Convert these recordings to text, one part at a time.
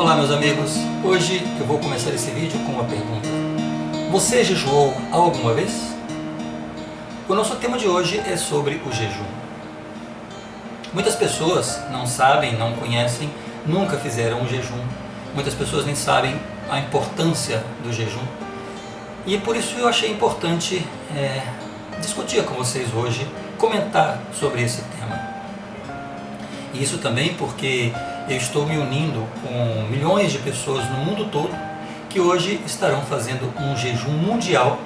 Olá meus amigos, hoje eu vou começar esse vídeo com uma pergunta. Você jejuou alguma vez? O nosso tema de hoje é sobre o jejum. Muitas pessoas não sabem, não conhecem, nunca fizeram um jejum. Muitas pessoas nem sabem a importância do jejum. E por isso eu achei importante discutir com vocês hoje, comentar sobre esse tema. E isso também porque eu estou me unindo com milhões de pessoas no mundo todo que hoje estarão fazendo um jejum mundial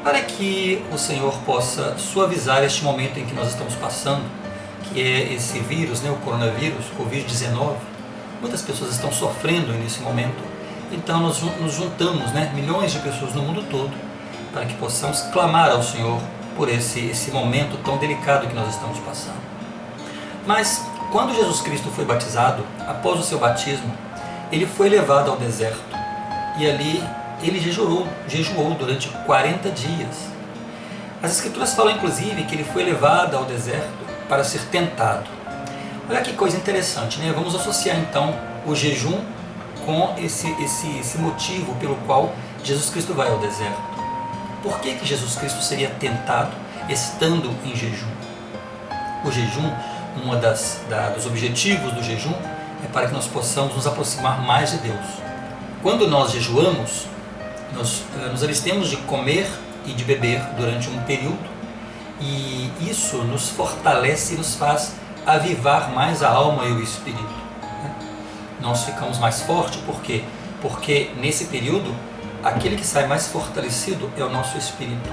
para que o Senhor possa suavizar este momento em que nós estamos passando, que é esse vírus, o coronavírus, o Covid-19. Muitas pessoas estão sofrendo nesse momento, então nós nos juntamos, milhões de pessoas no mundo todo, para que possamos clamar ao Senhor por esse momento tão delicado que nós estamos passando. Mas quando Jesus Cristo foi batizado, após o seu batismo, ele foi levado ao deserto e ali ele jejuou durante 40 dias. As Escrituras falam inclusive que ele foi levado ao deserto para ser tentado. Olha que coisa interessante, Vamos associar então o jejum com esse motivo pelo qual Jesus Cristo vai ao deserto. Por que Jesus Cristo seria tentado estando em jejum? O jejum, dos objetivos do jejum é para que nós possamos nos aproximar mais de Deus. Quando nós jejuamos, nós nos abstemos de comer e de beber durante um período, e isso nos fortalece e nos faz avivar mais a alma e o espírito. Nós ficamos mais fortes, por quê? Porque nesse período, aquele que sai mais fortalecido é o nosso espírito.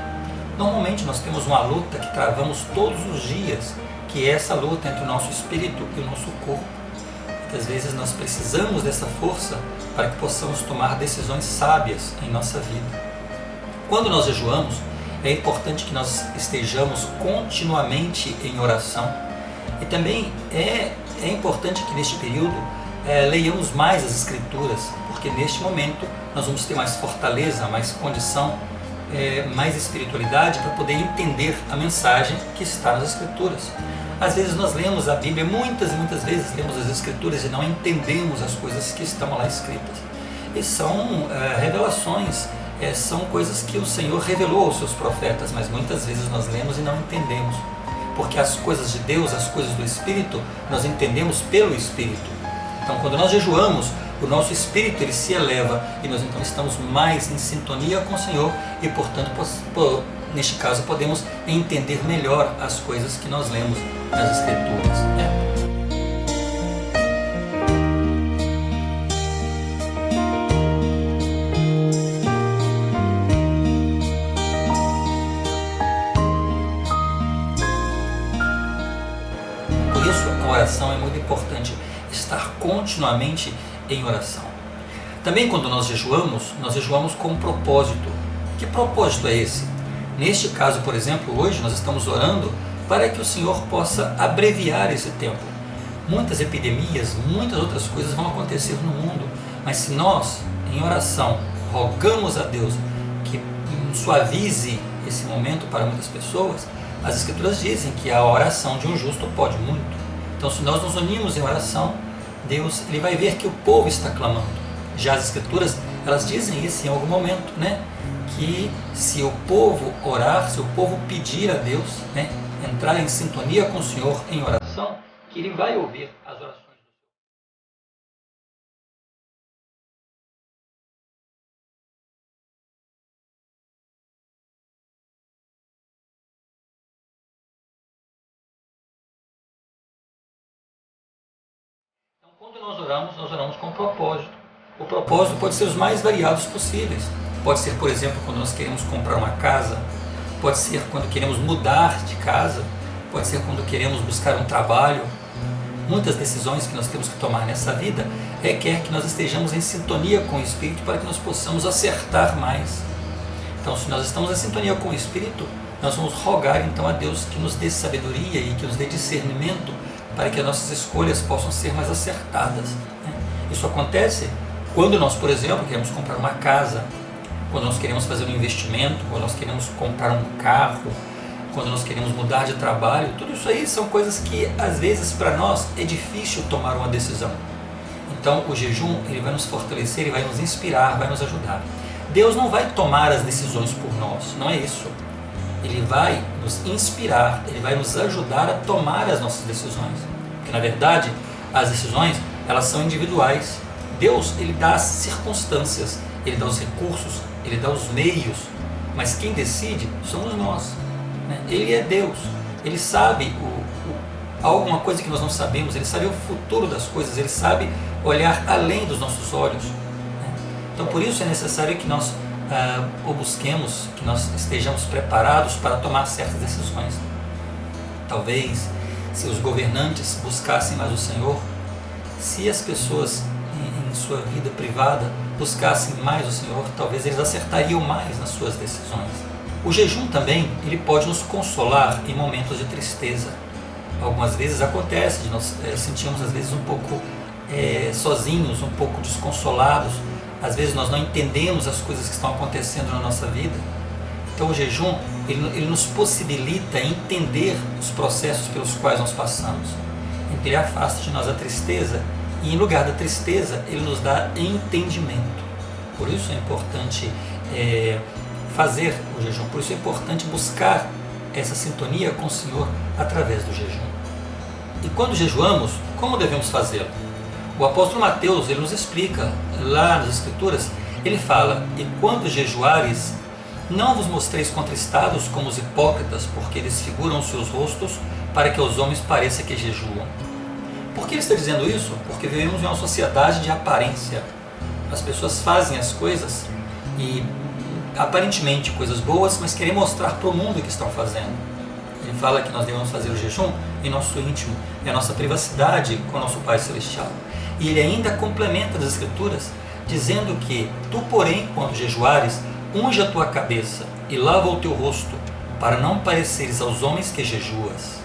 Normalmente nós temos uma luta que travamos todos os dias, que é essa luta entre o nosso espírito e o nosso corpo. Muitas vezes nós precisamos dessa força para que possamos tomar decisões sábias em nossa vida. Quando nós jejuamos, é importante que nós estejamos continuamente em oração. E também é importante que neste período leiamos mais as Escrituras, porque neste momento nós vamos ter mais fortaleza, mais condição, mais espiritualidade para poder entender a mensagem que está nas Escrituras. Às vezes nós lemos a Bíblia, muitas e muitas vezes lemos as Escrituras e não entendemos as coisas que estão lá escritas. E são revelações, são coisas que o Senhor revelou aos seus profetas, mas muitas vezes nós lemos e não entendemos. Porque as coisas de Deus, as coisas do Espírito, nós entendemos pelo Espírito. Então quando nós jejuamos, o nosso espírito ele se eleva e nós então estamos mais em sintonia com o Senhor e portanto neste caso podemos entender melhor as coisas que nós lemos nas Escrituras. Por isso a oração é muito importante, estar continuamente em oração. Também quando nós jejuamos com um propósito. Que propósito é esse? Neste caso, por exemplo, hoje nós estamos orando para que o Senhor possa abreviar esse tempo. Muitas epidemias, muitas outras coisas vão acontecer no mundo, mas se nós, em oração, rogamos a Deus que suavize esse momento para muitas pessoas, as Escrituras dizem que a oração de um justo pode muito. Então, se nós nos unimos em oração, Deus ele vai ver que o povo está clamando. Já as Escrituras, elas dizem isso em algum momento, que se o povo orar, se o povo pedir a Deus, entrar em sintonia com o Senhor em oração, que Ele vai ouvir as orações do Senhor. Então, quando nós oramos com propósito. O propósito pode ser os mais variados possíveis. Pode ser, por exemplo, quando nós queremos comprar uma casa, pode ser quando queremos mudar de casa, pode ser quando queremos buscar um trabalho. Muitas decisões que nós temos que tomar nessa vida requer que nós estejamos em sintonia com o Espírito para que nós possamos acertar mais. Então, se nós estamos em sintonia com o Espírito, nós vamos rogar então a Deus que nos dê sabedoria e que nos dê discernimento para que as nossas escolhas possam ser mais acertadas. Isso acontece quando nós, por exemplo, queremos comprar uma casa, quando nós queremos fazer um investimento, quando nós queremos comprar um carro, quando nós queremos mudar de trabalho. Tudo isso aí são coisas que às vezes para nós é difícil tomar uma decisão. Então o jejum ele vai nos fortalecer, ele vai nos inspirar, vai nos ajudar. Deus não vai tomar as decisões por nós, não é isso. Ele vai nos inspirar, ele vai nos ajudar a tomar as nossas decisões. Porque na verdade as decisões elas são individuais. Deus ele dá as circunstâncias, ele dá os recursos, ele dá os meios, mas quem decide somos nós. Ele é Deus, ele sabe alguma coisa que nós não sabemos, ele sabe o futuro das coisas, ele sabe olhar além dos nossos olhos. Então por isso é necessário que nós o busquemos, que nós estejamos preparados para tomar certas decisões. Talvez se os governantes buscassem mais o Senhor, se as pessoas em sua vida privada buscassem mais o Senhor, talvez eles acertariam mais nas suas decisões. O jejum também, ele pode nos consolar em momentos de tristeza. Algumas vezes acontece de nós sentirmos às vezes um pouco sozinhos, um pouco desconsolados. Às vezes nós não entendemos as coisas que estão acontecendo na nossa vida. Então o jejum, ele nos possibilita entender os processos pelos quais nós passamos. Então ele afasta de nós a tristeza e em lugar da tristeza ele nos dá entendimento. Por isso é importante fazer o jejum, por isso é importante buscar essa sintonia com o Senhor através do jejum. E quando jejuamos, como devemos fazê-lo? O apóstolo Mateus ele nos explica lá nas Escrituras, ele fala: e quando jejuares, não vos mostreis contristados como os hipócritas, porque desfiguram os seus rostos para que aos homens pareça que jejuam. Por que ele está dizendo isso? Porque vivemos em uma sociedade de aparência. As pessoas fazem as coisas e aparentemente coisas boas, mas querem mostrar para o mundo o que estão fazendo. Ele fala que nós devemos fazer o jejum em nosso íntimo, é a nossa privacidade com o nosso Pai Celestial. E ele ainda complementa as Escrituras, dizendo que tu, porém, quando jejuares, unge a tua cabeça e lava o teu rosto, para não pareceres aos homens que jejuas.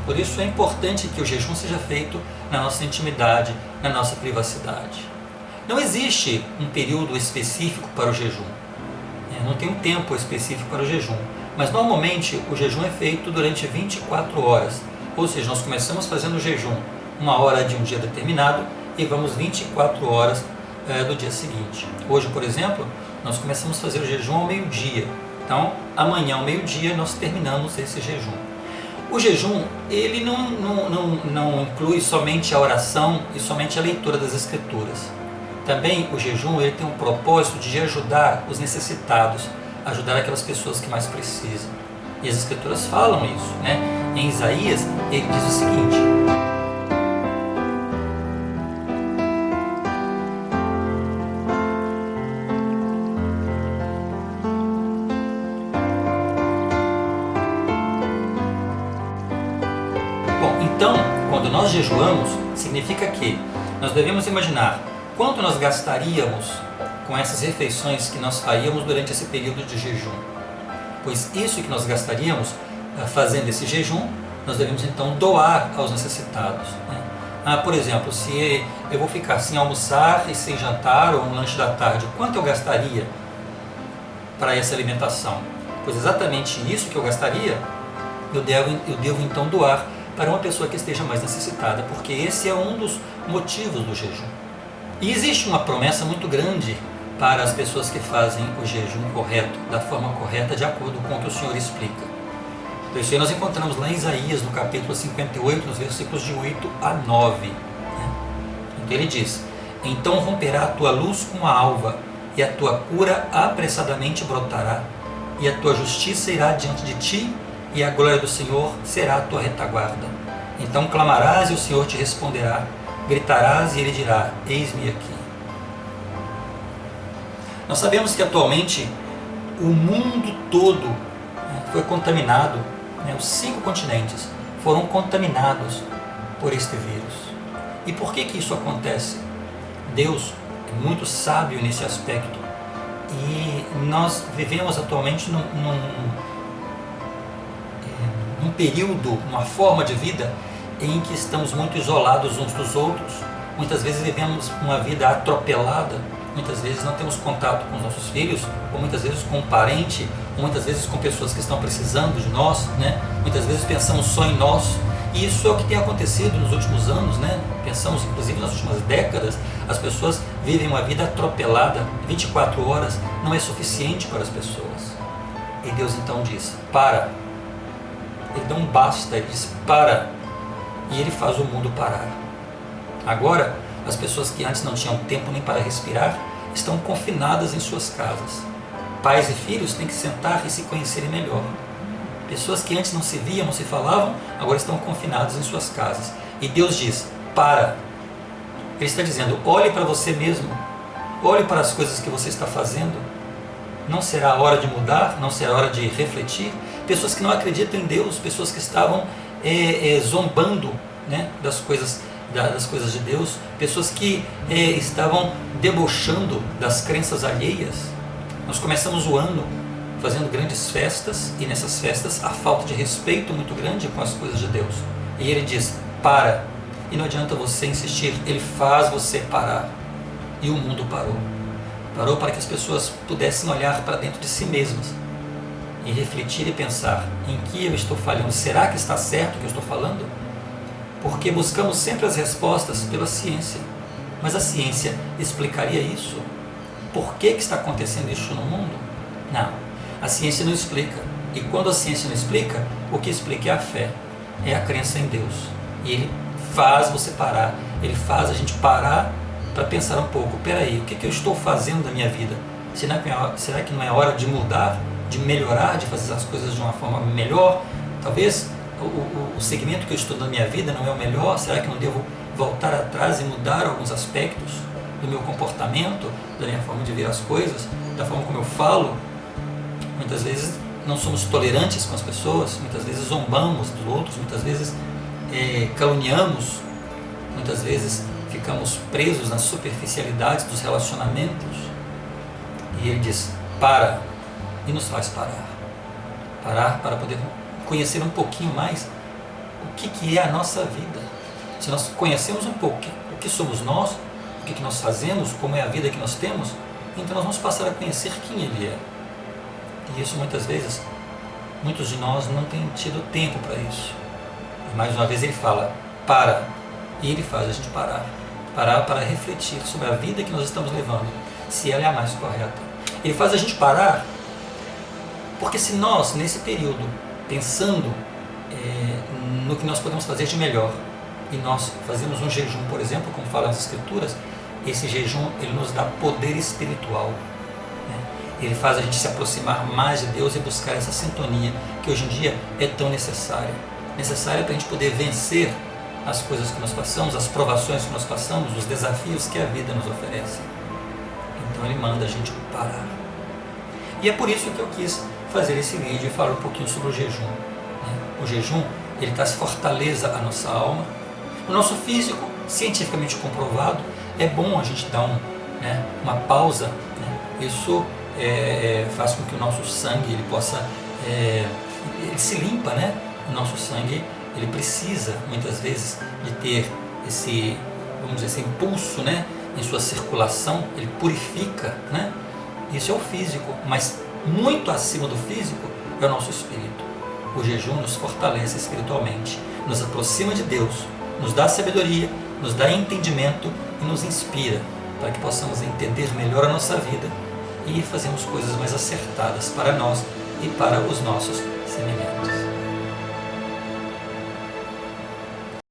Por isso é importante que o jejum seja feito na nossa intimidade, na nossa privacidade. Não existe um período específico para o jejum. Não tem um tempo específico para o jejum. Mas normalmente o jejum é feito durante 24 horas. Ou seja, nós começamos fazendo o jejum 1 hora de um dia determinado e vamos 24 horas do dia seguinte. Hoje, por exemplo, nós começamos a fazer o jejum ao meio-dia. Então, amanhã ao meio-dia nós terminamos esse jejum. O jejum, ele não inclui somente a oração e somente a leitura das Escrituras. Também o jejum ele tem um propósito de ajudar os necessitados, ajudar aquelas pessoas que mais precisam. E as Escrituras falam isso, né? Em Isaías, ele diz o seguinte: então, quando nós jejuamos, significa que nós devemos imaginar quanto nós gastaríamos com essas refeições que nós faríamos durante esse período de jejum. Pois isso que nós gastaríamos fazendo esse jejum, nós devemos então doar aos necessitados. Por exemplo, se eu vou ficar sem almoçar e sem jantar ou um lanche da tarde, quanto eu gastaria para essa alimentação? Pois exatamente isso que eu gastaria, eu devo então doar para uma pessoa que esteja mais necessitada, porque esse é um dos motivos do jejum. E existe uma promessa muito grande para as pessoas que fazem o jejum correto, da forma correta, de acordo com o que o Senhor explica. Então isso aí nós encontramos lá em Isaías, no capítulo 58, nos versículos de 8 a 9. Então ele diz: então romperá a tua luz como a alva, e a tua cura apressadamente brotará, e a tua justiça irá diante de ti, e a glória do Senhor será a tua retaguarda. Então clamarás e o Senhor te responderá, gritarás e ele dirá: eis-me aqui. Nós sabemos que atualmente o mundo todo foi contaminado, os 5 continentes foram contaminados por este vírus. E por que isso acontece? Deus é muito sábio nesse aspecto e nós vivemos atualmente num período, uma forma de vida em que estamos muito isolados uns dos outros. Muitas vezes vivemos uma vida atropelada, muitas vezes não temos contato com os nossos filhos, ou muitas vezes com um parente, ou muitas vezes com pessoas que estão precisando de nós, Muitas vezes pensamos só em nós E isso é o que tem acontecido nos últimos anos, né? Pensamos inclusive nas últimas décadas, as pessoas vivem uma vida atropelada, 24 horas não é suficiente para as pessoas. E Deus então diz, para. Ele dá um basta, ele diz, para. E ele faz o mundo parar. Agora, as pessoas que antes não tinham tempo nem para respirar, estão confinadas em suas casas. Pais e filhos têm que sentar e se conhecerem melhor. Pessoas que antes não se viam, não se falavam, agora estão confinadas em suas casas. E Deus diz, para. Ele está dizendo, olhe para você mesmo, olhe para as coisas que você está fazendo. Não será a hora de mudar, não será a hora de refletir. Pessoas que não acreditam em Deus, pessoas que estavam zombando, né, das coisas de Deus, pessoas que estavam debochando das crenças alheias. Nós começamos o ano fazendo grandes festas, e nessas festas há falta de respeito muito grande com as coisas de Deus. E ele diz, para. E não adianta você insistir, ele faz você parar. E o mundo parou. Parou para que as pessoas pudessem olhar para dentro de si mesmas e refletir e pensar, em que eu estou falhando? Será que está certo o que eu estou falando? Porque buscamos sempre as respostas pela ciência. Mas a ciência explicaria isso? Por que está acontecendo isso no mundo? Não, a ciência não explica. E quando a ciência não explica, o que explica é a fé, é a crença em Deus. E Ele faz você parar, Ele faz a gente parar para pensar um pouco, peraí, o que eu estou fazendo da minha vida? Será que não é hora de mudar, de melhorar, de fazer as coisas de uma forma melhor? Talvez o segmento que eu estou na minha vida não é o melhor. Será que eu não devo voltar atrás e mudar alguns aspectos do meu comportamento, da minha forma de ver as coisas, da forma como eu falo? Muitas vezes não somos tolerantes com as pessoas, muitas vezes zombamos dos outros, muitas vezes caluniamos, muitas vezes ficamos presos nas superficialidades dos relacionamentos. E ele diz, para, e nos faz parar. Parar para poder conhecer um pouquinho mais o que é a nossa vida. Se nós conhecemos um pouco o que somos nós, o que nós fazemos, como é a vida que nós temos, então nós vamos passar a conhecer quem Ele é. E isso muitas vezes, muitos de nós não têm tido tempo para isso. E mais uma vez Ele fala, para, e Ele faz a gente parar. Parar para refletir sobre a vida que nós estamos levando, se ela é a mais correta. Ele faz a gente parar, porque se nós, nesse período, pensando no que nós podemos fazer de melhor, e nós fazemos um jejum, por exemplo, como falam as Escrituras, esse jejum ele nos dá poder espiritual, né? Ele faz a gente se aproximar mais de Deus e buscar essa sintonia que hoje em dia é tão necessária para a gente poder vencer as coisas que nós passamos, as provações que nós passamos, os desafios que a vida nos oferece. Então Ele manda a gente parar. E é por isso que eu quis fazer esse vídeo e falar um pouquinho sobre o jejum, né? O jejum, ele traz fortaleza à nossa alma. O nosso físico, cientificamente comprovado, é bom a gente dar uma pausa, né? Isso faz com que o nosso sangue ele possa, ele se limpa, né? O nosso sangue ele precisa muitas vezes de ter esse, vamos dizer, esse impulso, né, em sua circulação, ele purifica, né? Isso é o físico, mas muito acima do físico é o nosso espírito. O jejum nos fortalece espiritualmente, nos aproxima de Deus, nos dá sabedoria, nos dá entendimento e nos inspira para que possamos entender melhor a nossa vida e fazermos coisas mais acertadas para nós e para os nossos semelhantes.